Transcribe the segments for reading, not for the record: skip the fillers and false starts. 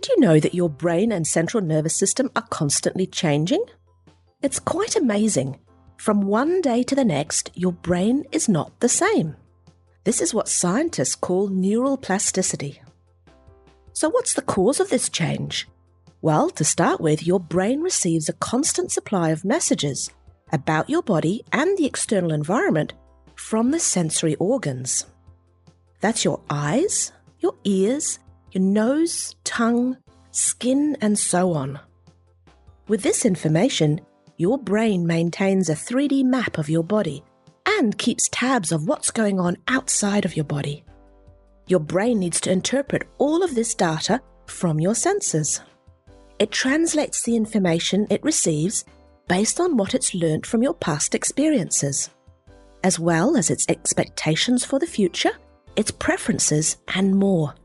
Did you know that your brain and central nervous system are constantly changing? It's quite amazing. From one day to the next, your brain is not the same. This is what scientists call neural plasticity. So what's the cause of this change? Well, to start with, your brain receives a constant supply of messages about your body and the external environment from the sensory organs. That's your eyes, your ears, your nose, tongue, skin, and so on. With this information, your brain maintains a 3D map of your body and keeps tabs of what's going on outside of your body. Your brain needs to interpret all of this data from your senses. It translates the information it receives based on what it's learnt from your past experiences, as well as its expectations for the future, its preferences, and more.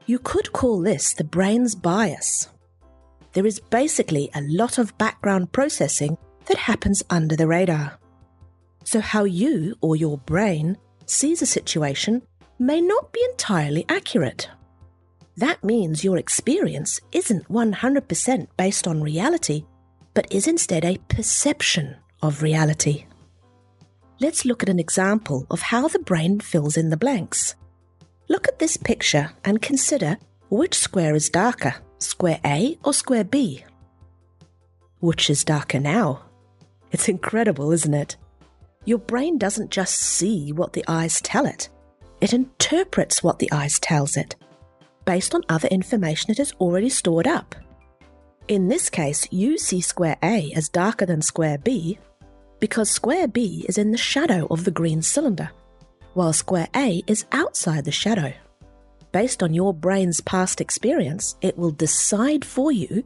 You could call this the brain's bias. There is basically a lot of background processing that happens under the radar. So how you or your brain sees a situation may not be entirely accurate. That means your experience isn't 100% based on reality, but is instead a perception of reality. Let's look at an example of how the brain fills in the blanks. Look at this picture and consider which square is darker, square A or square B. Which is darker now? It's incredible, isn't it? Your brain doesn't just see what the eyes tell it. It interprets what the eyes tells it, based on other information it has already stored up. In this case, you see square A as darker than square B because square B is in the shadow of the green cylinder, while square A is outside the shadow. Based on your brain's past experience, it will decide for you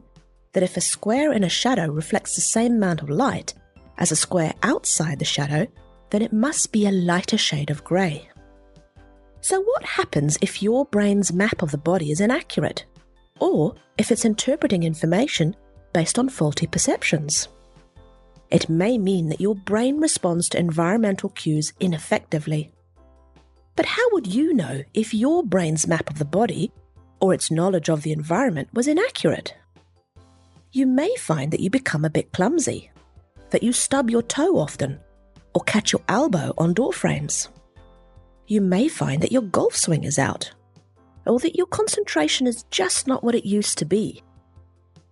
that if a square in a shadow reflects the same amount of light as a square outside the shadow, then it must be a lighter shade of grey. So what happens if your brain's map of the body is inaccurate, or if it's interpreting information based on faulty perceptions? It may mean that your brain responds to environmental cues ineffectively. But how would you know if your brain's map of the body, or its knowledge of the environment, was inaccurate? You may find that you become a bit clumsy, that you stub your toe often, or catch your elbow on door frames. You may find that your golf swing is out, or that your concentration is just not what it used to be.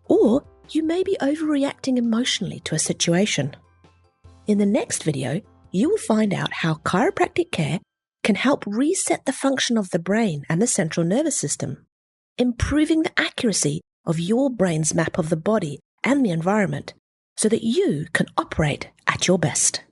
Or you may be overreacting emotionally to a situation. In the next video, you will find out how chiropractic care can help reset the function of the brain and the central nervous system, improving the accuracy of your brain's map of the body and the environment so that you can operate at your best.